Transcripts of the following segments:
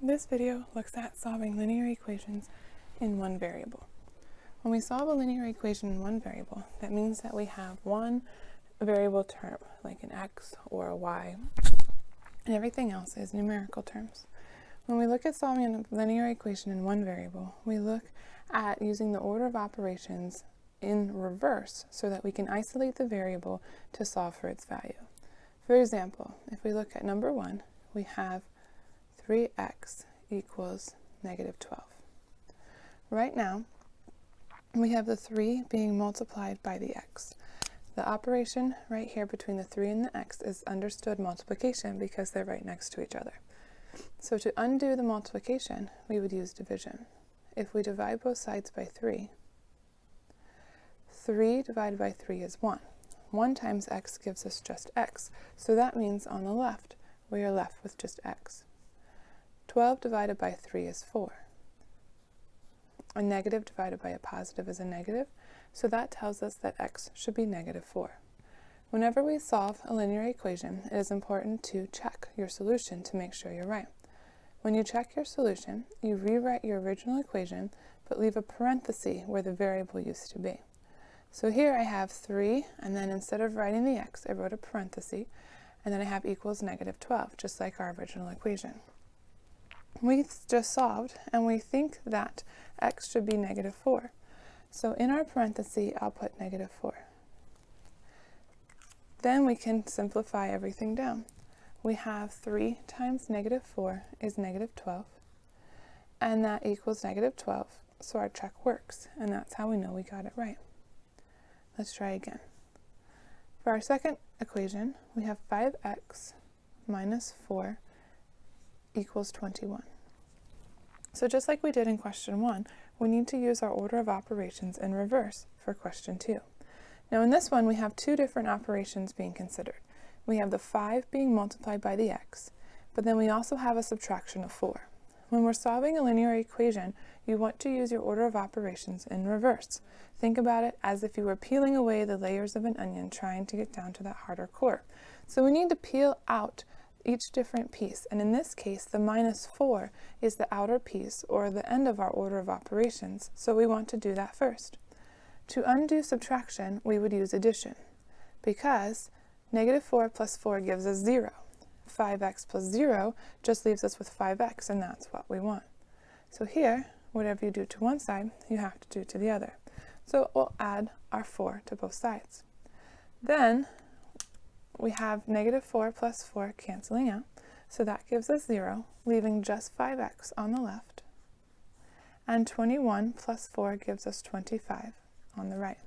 This video looks at solving linear equations in one variable. When we solve a linear equation in one variable, that means that we have one variable term, like an x or a y, and everything else is numerical terms. When we look at solving a linear equation in one variable, we look at using the order of operations in reverse so that we can isolate the variable to solve for its value. For example, if we look at number 1, we have 3x equals negative 12. Right now, we have the 3 being multiplied by the x. The operation right here between the 3 and the x is understood multiplication because they're right next to each other. So to undo the multiplication, we would use division. If we divide both sides by 3, 3 divided by 3 is 1. 1 times x gives us just x, so that means on the left, we are left with just x. 12 divided by 3 is 4. A negative divided by a positive is a negative, so that tells us that x should be negative 4. Whenever we solve a linear equation, it is important to check your solution to make sure you're right. When you check your solution, you rewrite your original equation, but leave a parenthesis where the variable used to be. So here I have 3, and then instead of writing the x, I wrote a parenthesis, and then I have equals negative 12, just like our original equation. We just solved, and we think that x should be negative 4. So in our parenthesis, I'll put negative 4. Then we can simplify everything down. We have 3 times negative 4 is negative 12, and that equals negative 12, so our check works, and that's how we know we got it right. Let's try again. For our second equation, we have 5x minus 4 equals 21. So just like we did in question 1, we need to use our order of operations in reverse for question 2. Now in this one, we have two different operations being considered. We have the 5 being multiplied by the x, but then we also have a subtraction of 4. When we're solving a linear equation, you want to use your order of operations in reverse. Think about it as if you were peeling away the layers of an onion trying to get down to that harder core. So we need to peel out each different piece, and in this case the minus 4 is the outer piece or the end of our order of operations, so we want to do that first. To undo subtraction, we would use addition, because negative 4 plus 4 gives us 0. 5x plus 0 just leaves us with 5x, and that's what we want. So here, whatever you do to one side, you have to do to the other. So we'll add our 4 to both sides. Then we have negative 4 plus 4 canceling out, so that gives us 0, leaving just 5x on the left. And 21 plus 4 gives us 25 on the right.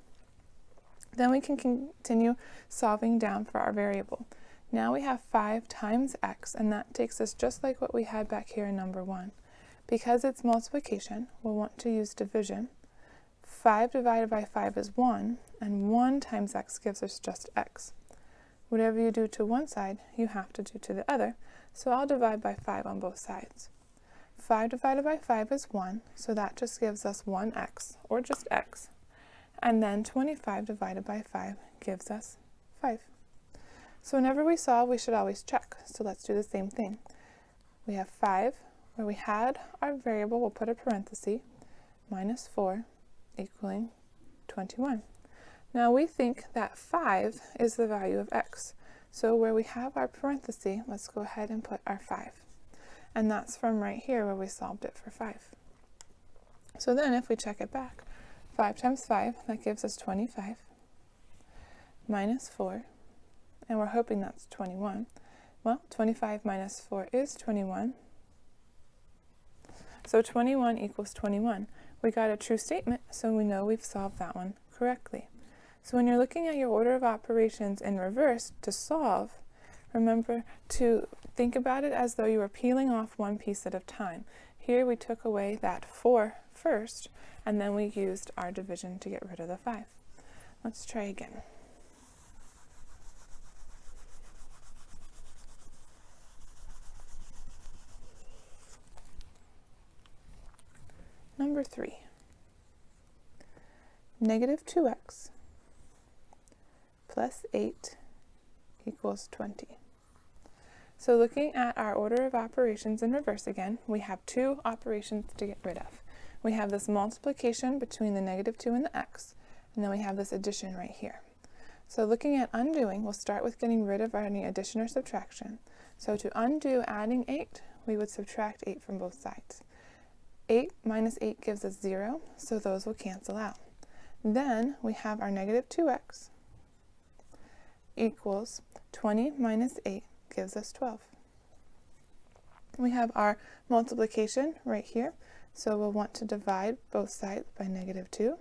Then we can continue solving down for our variable. Now we have 5 times x, and that takes us just like what we had back here in number 1. Because it's multiplication, we'll want to use division. 5 divided by 5 is 1, and 1 times x gives us just x. Whatever you do to one side, you have to do to the other, so I'll divide by 5 on both sides. 5 divided by 5 is 1, so that just gives us 1x, or just x. And then 25 divided by 5 gives us 5. So whenever we solve, we should always check. So let's do the same thing. We have 5, where we had our variable, we'll put a parenthesis, minus 4 equaling 21. Now we think that 5 is the value of x. So where we have our parenthesis, let's go ahead and put our 5. And that's from right here where we solved it for 5. So then if we check it back, 5 times 5, that gives us 25, minus 4, and we're hoping that's 21. Well, 25 minus 4 is 21. So 21 equals 21. We got a true statement, so we know we've solved that one correctly. So when you're looking at your order of operations in reverse to solve, remember to think about it as though you were peeling off one piece at a time. Here we took away that 4 first, and then we used our division to get rid of the 5. Let's try again. Number 3. Negative 2x plus 8 equals 20. So looking at our order of operations in reverse again, we have two operations to get rid of. We have this multiplication between the -2 and the x, and then we have this addition right here. So looking at undoing, we'll start with getting rid of any addition or subtraction. So to undo adding 8, we would subtract 8 from both sides. 8 minus 8 gives us 0, so those will cancel out. Then we have our -2x equals 20 minus 8 gives us 12. We have our multiplication right here, so we'll want to divide both sides by -2,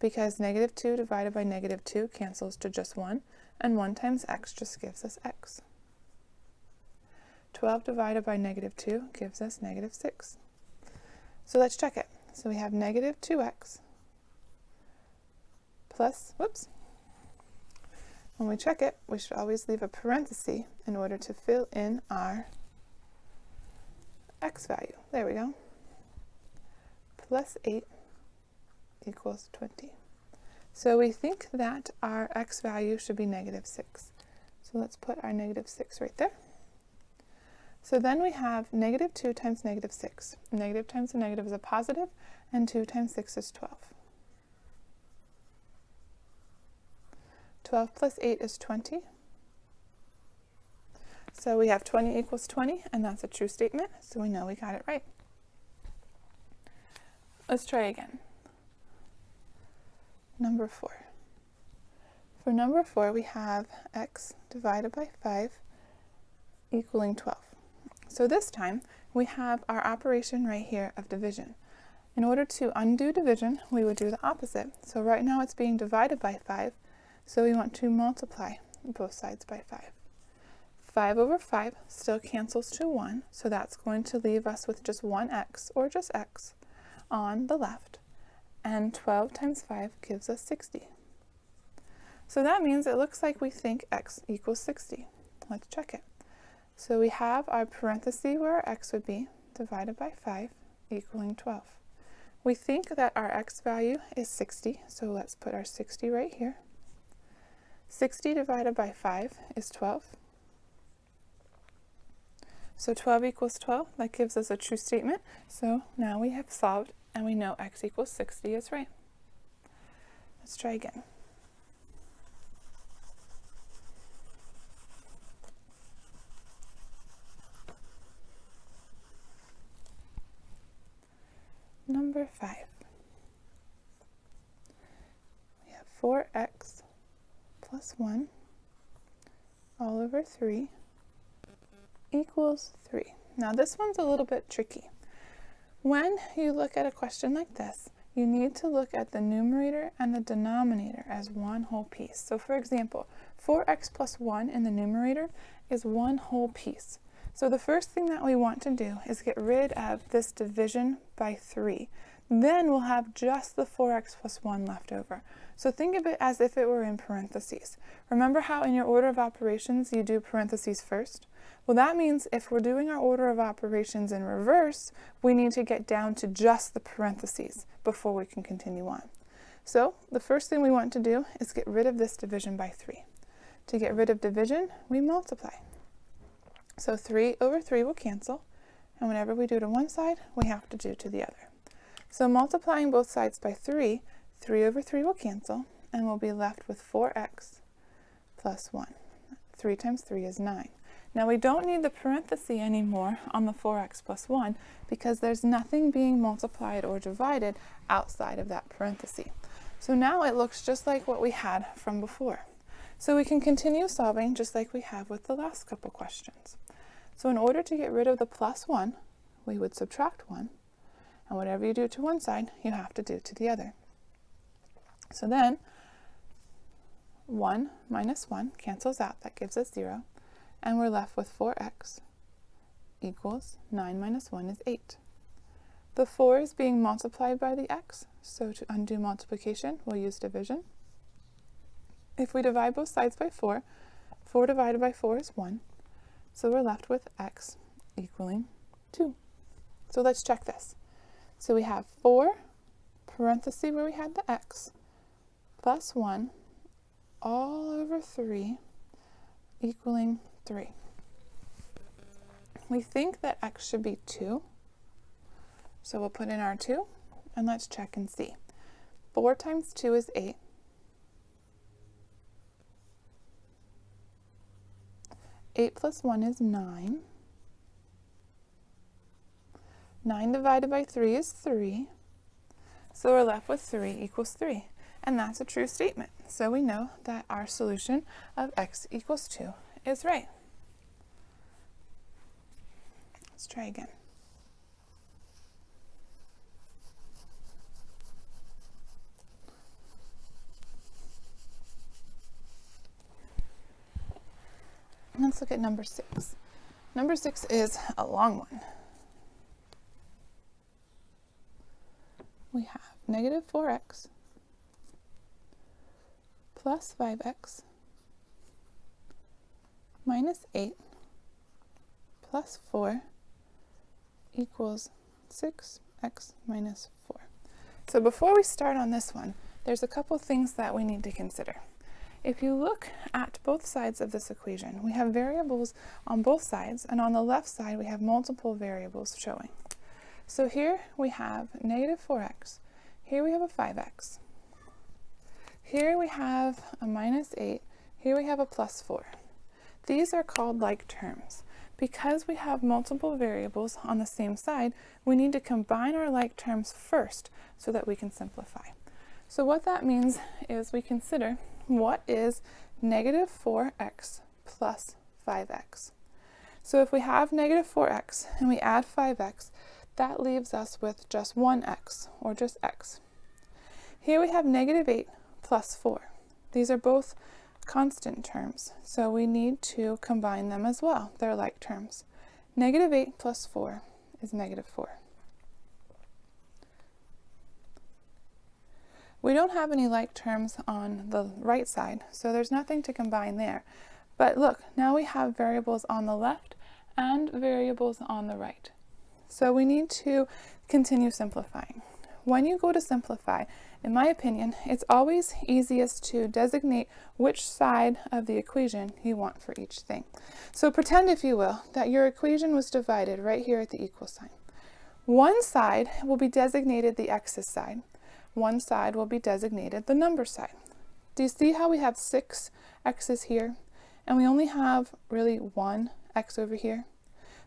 because -2 divided by -2 cancels to just 1, and 1 times x just gives us x. 12 divided by -2 gives us -6. So let's check it. So we have -2x plus, when we check it, we should always leave a parenthesis in order to fill in our x value. There we go. Plus 8 equals 20. So we think that our x value should be -6. So let's put our -6 right there. So then we have -2 times -6. Negative times a negative is a positive, and 2 times 6 is 12. 12 plus 8 is 20. So we have 20 equals 20, and that's a true statement, so we know we got it right. Let's try again. Number 4. For number 4, we have x divided by 5 equaling 12. So this time, we have our operation right here of division. In order to undo division, we would do the opposite. So right now it's being divided by 5, so we want to multiply both sides by 5. 5 over 5 still cancels to 1, so that's going to leave us with just 1x, or just x, on the left. And 12 times 5 gives us 60. So that means it looks like we think x equals 60. Let's check it. So we have our parenthesis where our x would be, divided by 5, equaling 12. We think that our x value is 60, so let's put our 60 right here. 60 divided by 5 is 12. So 12 equals 12, that gives us a true statement. So now we have solved, and we know x equals 60 is right. Let's try again. Number 5. We have 4x plus 1 all over 3 equals 3. Now this one's a little bit tricky. When you look at a question like this, you need to look at the numerator and the denominator as one whole piece. So for example, 4x plus 1 in the numerator is one whole piece. So the first thing that we want to do is get rid of this division by 3. Then we'll have just the 4x plus 1 left over. So think of it as if it were in parentheses. Remember how in your order of operations you do parentheses first? Well, that means if we're doing our order of operations in reverse, we need to get down to just the parentheses before we can continue on. So the first thing we want to do is get rid of this division by 3. To get rid of division, we multiply. So 3 over 3 will cancel, and whenever we do to one side, we have to do to the other. So multiplying both sides by 3, 3 over 3 will cancel, and we'll be left with 4x plus 1. 3 times 3 is 9. Now we don't need the parenthesis anymore on the 4x plus 1 because there's nothing being multiplied or divided outside of that parenthesis. So now it looks just like what we had from before. So we can continue solving just like we have with the last couple questions. So in order to get rid of the plus 1, we would subtract 1, and whatever you do to one side, you have to do to the other. So then 1 minus 1 cancels out, that gives us 0, and we're left with 4x equals 9 minus 1 is 8. The 4 is being multiplied by the x, so to undo multiplication, we'll use division. If we divide both sides by 4, 4 divided by 4 is 1, so we're left with x equaling 2. So let's check this. So we have 4, parenthesis where we had the x, plus 1, all over 3, equaling 3. we think that x should be 2. So we'll put in our 2, and let's check and see. 4 times 2 is 8. 8 plus 1 is 9. 9 divided by 3 is 3. So we're left with 3 equals 3. And that's a true statement. So we know that our solution of x equals 2 is right. Let's try again. Let's look at number 6. Number 6 is a long one. We have negative 4x plus 5x minus 8 plus 4 equals 6x minus 4. So before we start on this one, there's a couple things that we need to consider. If you look at both sides of this equation, we have variables on both sides, and on the left side we have multiple variables showing. So here we have negative 4x, here we have a 5x, here we have a minus 8, here we have a plus 4. These are called like terms. Because we have multiple variables on the same side, we need to combine our like terms first so that we can simplify. So what that means is we consider what is negative 4x plus 5x. So if we have negative 4x and we add 5x, that leaves us with just 1x, or just x. Here we have negative 8 plus 4. These are both constant terms, so we need to combine them as well. They're like terms. Negative 8 plus 4 is negative 4. We don't have any like terms on the right side, so there's nothing to combine there. But look, now we have variables on the left and variables on the right. So we need to continue simplifying. When you go to simplify, in my opinion, it's always easiest to designate which side of the equation you want for each thing. So pretend, if you will, that your equation was divided right here at the equal sign. One side will be designated the x's side. One side will be designated the number side. Do you see how we have 6 x's here, and we only have really 1 x over here?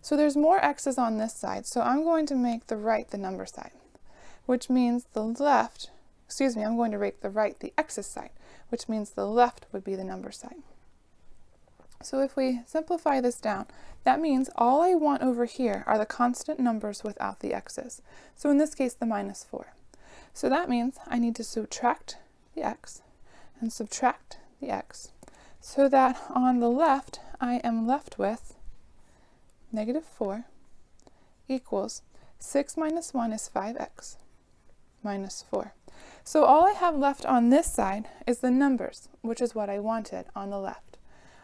So there's more x's on this side, so I'm going to make the right the number side, which means the left, I'm going to make the right the x's side, which means the left would be the number side. So if we simplify this down, that means all I want over here are the constant numbers without the x's. So in this case, the minus 4. So that means I need to subtract the x and subtract the x, so that on the left I am left with negative 4 equals 6 minus 1 is 5x minus 4. So all I have left on this side is the numbers, which is what I wanted on the left.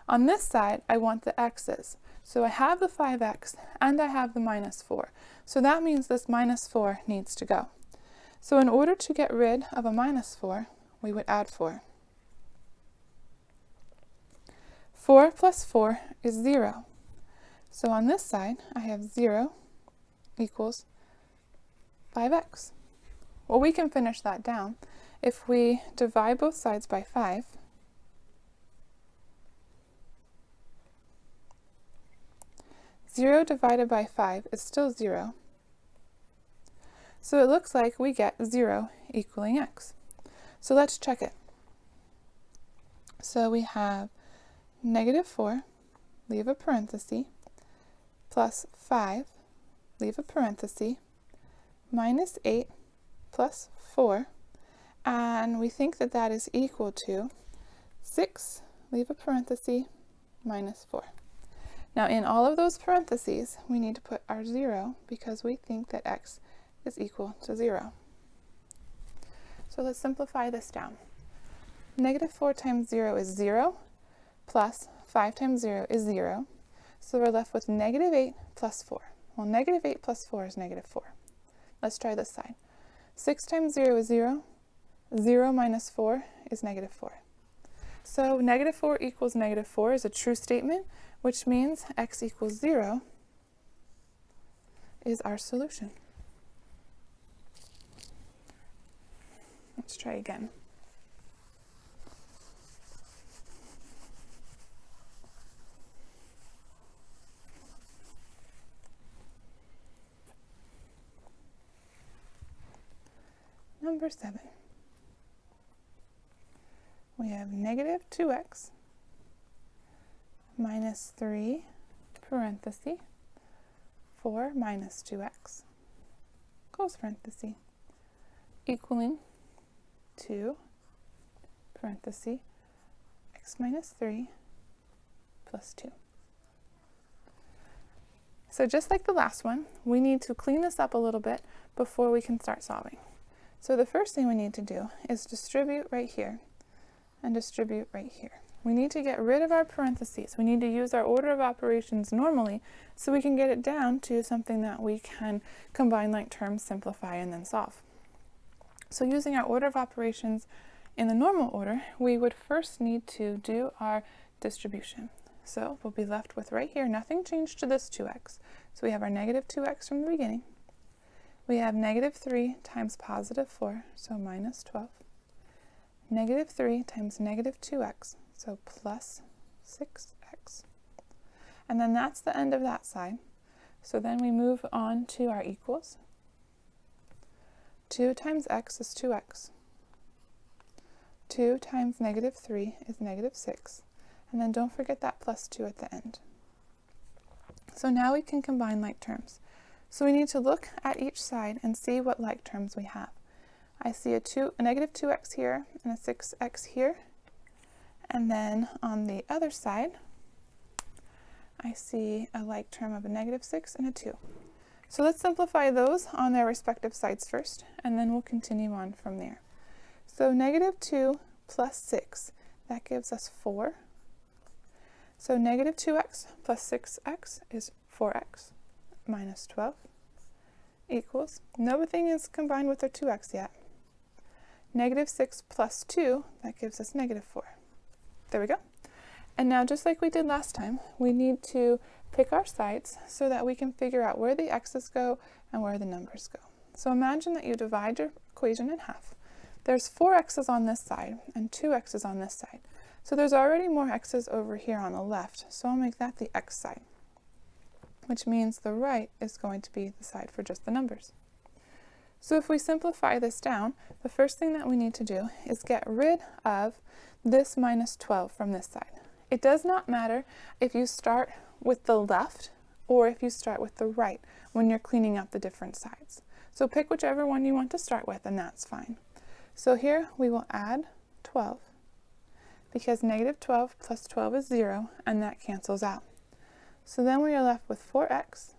On this side, I want the x's. So I have the 5x and I have the minus 4. So that means this minus 4 needs to go. So in order to get rid of a minus 4, we would add 4. 4 plus 4 is 0. So on this side, I have 0 equals 5x. Well, we can finish that down. If we divide both sides by 5, zero divided by 5 is still 0. So it looks like we get 0 equaling x. So let's check it. So we have negative 4, leave a parenthesis, plus 5, leave a parenthesis, minus 8 plus 4, and we think that that is equal to 6, leave a parenthesis, minus 4. Now in all of those parentheses, we need to put our 0 because we think that x is equal to 0. So let's simplify this down. Negative 4 times 0 is 0, plus 5 times 0 is 0. So we're left with negative 8 plus 4. Well, negative 8 plus 4 is negative 4. Let's try this side. 6 times 0 is 0. 0 minus 4 is negative 4. So negative 4 equals negative 4 is a true statement, which means x equals 0 is our solution. Let's try again. Number 7. We have negative 2x minus 3 parenthesis 4 minus 2x close parenthesis equaling 2 parenthesis x minus 3 plus 2. So just like the last one, we need to clean this up a little bit before we can start solving. So the first thing we need to do is distribute right here and distribute right here. We need to get rid of our parentheses. We need to use our order of operations normally so we can get it down to something that we can combine like terms, simplify, and then solve. So using our order of operations in the normal order, we would first need to do our distribution. So we'll be left with right here, nothing changed to this 2x. So we have our negative 2x from the beginning. We have negative 3 times positive 4, so minus 12. Negative 3 times negative 2x, so plus 6x. And then that's the end of that side. So then we move on to our equals. 2 times x is 2x. 2 times negative 3 is negative 6. And then don't forget that plus 2 at the end. So now we can combine like terms. So we need to look at each side and see what like terms we have. I see a negative 2x here and a 6x here. And then on the other side, I see a like term of a negative 6 and a 2. So let's simplify those on their respective sides first, and then we'll continue on from there. So negative 2 plus 6, that gives us 4. So negative 2x plus 6x is 4x minus 12 equals, nothing is combined with our 2x yet. Negative 6 plus 2, that gives us negative 4. There we go. And now, just like we did last time, we need to pick our sides so that we can figure out where the x's go and where the numbers go. So imagine that you divide your equation in half. There's 4 x's on this side and 2 x's on this side. So there's already more x's over here on the left, so I'll make that the x side, which means the right is going to be the side for just the numbers. So if we simplify this down, the first thing that we need to do is get rid of this minus 12 from this side. It does not matter if you start with the left or if you start with the right when you're cleaning up the different sides. So pick whichever one you want to start with, and that's fine. So here we will add 12, because negative 12 plus 12 is 0, and that cancels out. So then we are left with 4x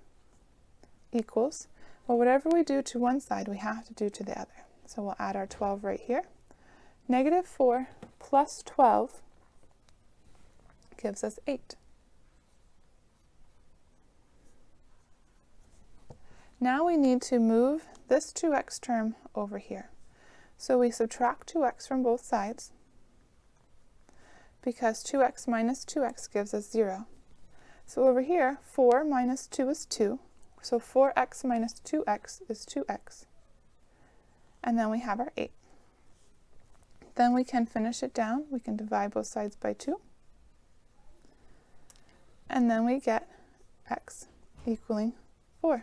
equals, well, whatever we do to one side, we have to do to the other. So we'll add our 12 right here. Negative 4 plus 12 gives us 8. Now we need to move this 2x term over here. So we subtract 2x from both sides, because 2x minus 2x gives us 0. So over here, 4 minus 2 is 2. So 4x minus 2x is 2x. And then we have our 8. Then we can finish it down. We can divide both sides by 2. And then we get x equaling 4.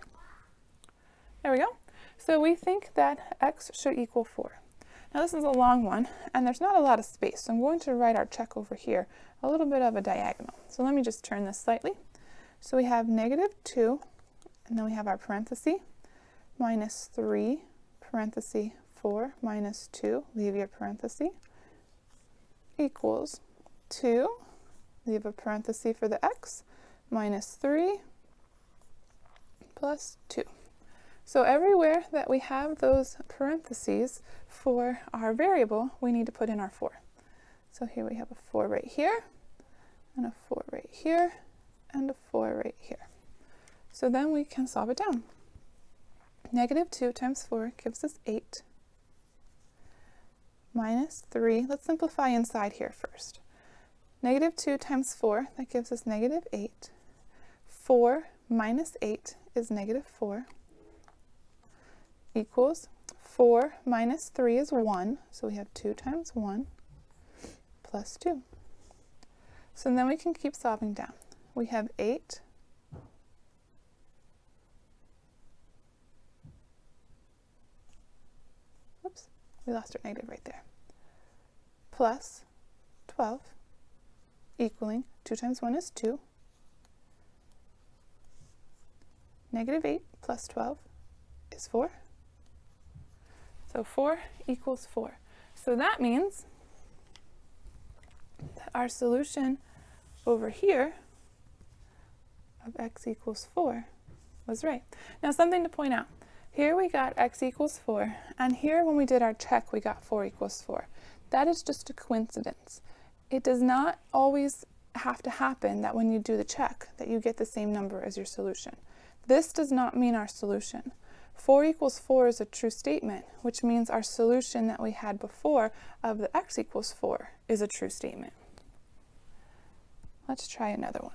There we go. So we think that x should equal 4. Now this is a long one, and there's not a lot of space, so I'm going to write our check over here, a little bit of a diagonal. So let me just turn this slightly. So we have negative 2, and then we have our parenthesis, minus 3, parenthesis 4, minus 2, leave your parenthesis, equals 2, leave a parenthesis for the x, minus 3, plus 2. So everywhere that we have those parentheses for our variable, we need to put in our 4. So here we have a 4 right here, and a 4 right here, and a 4 right here. So then we can solve it down. Negative 2 times 4 gives us 8, minus 3. Let's simplify inside here first. Negative 2 times 4, that gives us negative 8. 4 minus 8 is negative 4 equals 4 minus 3 is 1, so we have 2 times 1 plus 2. So then we can keep solving down. We have 8 whoops, we lost our negative right there, plus 12 equaling 2 times 1 is 2. Negative 8 plus 12 is 4. So 4 equals 4. So that means that our solution over here of x equals 4 was right. Now something to point out. Here we got x equals 4, and here when we did our check we got 4 equals 4. That is just a coincidence. It does not always have to happen that when you do the check that you get the same number as your solution. This does not mean our solution. 4 equals 4 is a true statement, which means our solution that we had before of the x equals 4 is a true statement. Let's try another one.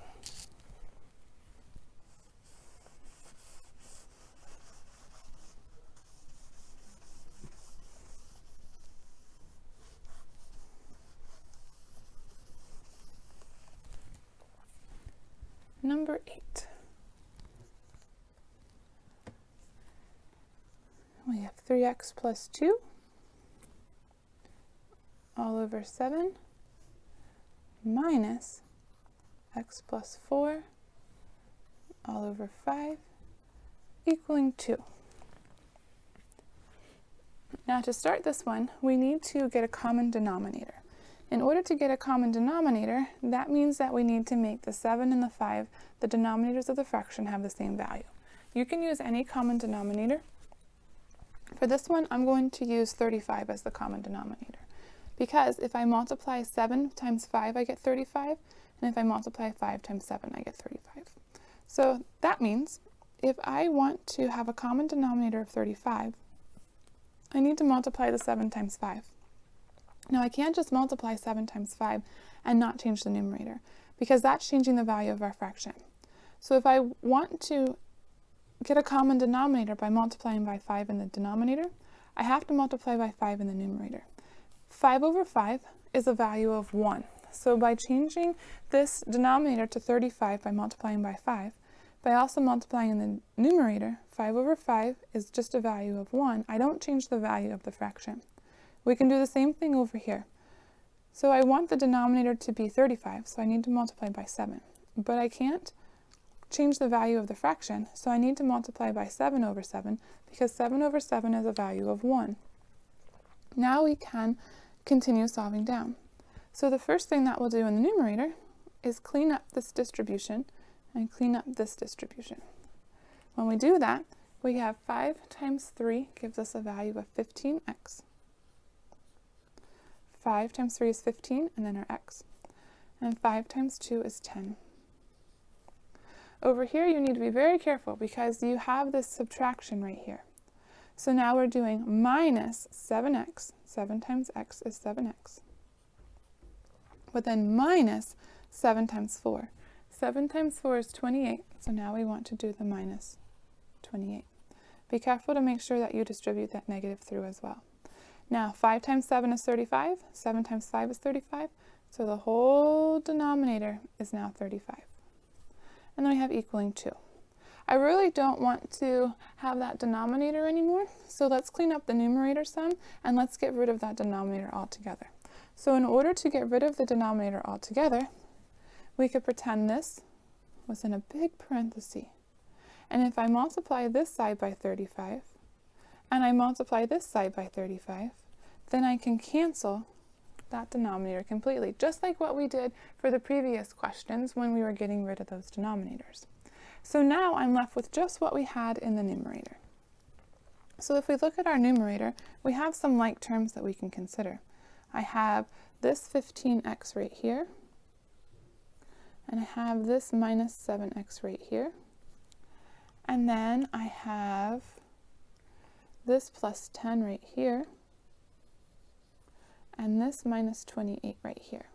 Number 8. We have 3x plus 2 all over 7 minus x plus 4 all over 5 equaling 2. Now to start this one, we need to get a common denominator. In order to get a common denominator, that means that we need to make the 7 and the 5, the denominators of the fraction, have the same value. You can use any common denominator. For this one, I'm going to use 35 as the common denominator, because if I multiply 7 times 5, I get 35, and if I multiply 5 times 7, I get 35. So that means if I want to have a common denominator of 35, I need to multiply the 7 times 5. Now I can't just multiply 7 times 5 and not change the numerator, because that's changing the value of our fraction. So if I want to get a common denominator by multiplying by 5 in the denominator, I have to multiply by 5 in the numerator. 5 over 5 is a value of 1. So by changing this denominator to 35 by multiplying by 5, by also multiplying in the numerator, 5 over 5 is just a value of 1. I don't change the value of the fraction. We can do the same thing over here. So I want the denominator to be 35, so I need to multiply by 7. But I can't change the value of the fraction, so I need to multiply by 7 over 7, because 7 over 7 is a value of 1. Now we can continue solving down. So the first thing that we'll do in the numerator is clean up this distribution and clean up this distribution. When we do that, we have 5 times 3 gives us a value of 15x. 5 times 3 is 15, and then our x. And 5 times 2 is 10. Over here, you need to be very careful because you have this subtraction right here. So now we're doing minus 7x. 7 times x is 7x. But then minus 7 times 4. 7 times 4 is 28, so now we want to do the minus 28. Be careful to make sure that you distribute that negative through as well. Now, 5 times 7 is 35, 7 times 5 is 35, so the whole denominator is now 35. And then we have equaling 2. I really don't want to have that denominator anymore, so let's clean up the numerator some, and let's get rid of that denominator altogether. So in order to get rid of the denominator altogether, we could pretend this was in a big parenthesis. And if I multiply this side by 35, and I multiply this side by 35, then I can cancel that denominator completely, just like what we did for the previous questions when we were getting rid of those denominators. So now I'm left with just what we had in the numerator. So if we look at our numerator, we have some like terms that we can consider. I have this 15x right here, and I have this minus 7x right here, and then I have this plus 10 right here, and this minus 28 right here.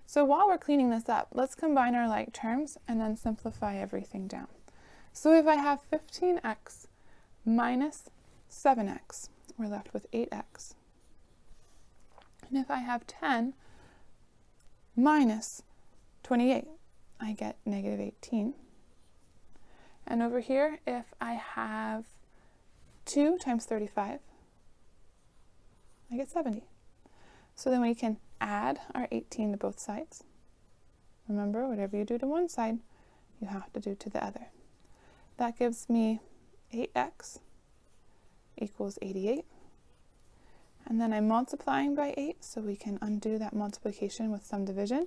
So while we're cleaning this up, let's combine our like terms and then simplify everything down. So if I have 15x minus 7x, we're left with 8x. And if I have 10 minus 28, I get negative 18. And over here, if I have 2 times 35, I get 70. So then we can add our 18 to both sides. Remember, whatever you do to one side, you have to do to the other. That gives me 8x equals 88. And then I'm multiplying by 8, so we can undo that multiplication with some division.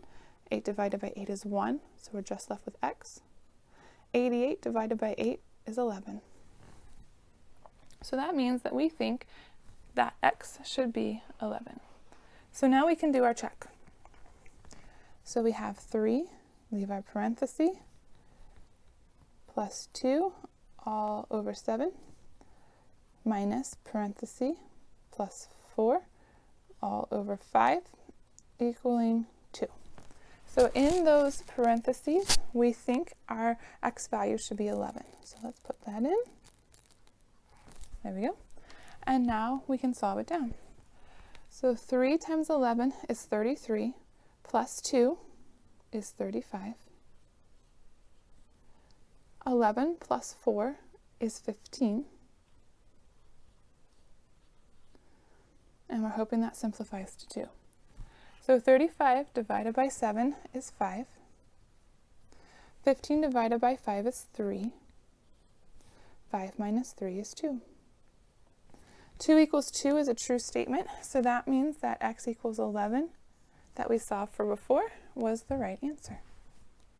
8 divided by 8 is 1, so we're just left with x. 88 divided by 8 is 11. So that means that we think that x should be 11. So now we can do our check. So we have 3, leave our parenthesis, plus 2 all over 7, minus parenthesis, plus 4 all over 5, equaling 2. So in those parentheses, we think our x value should be 11. So let's put that in. There we go. And now we can solve it down. So 3 times 11 is 33, plus 2 is 35. 11 plus 4 is 15. And we're hoping that simplifies to 2. So 35 divided by 7 is 5. 15 divided by 5 is 3. 5 minus 3 is 2. 2 equals 2 is a true statement, so that means that x equals 11 that we saw for before was the right answer.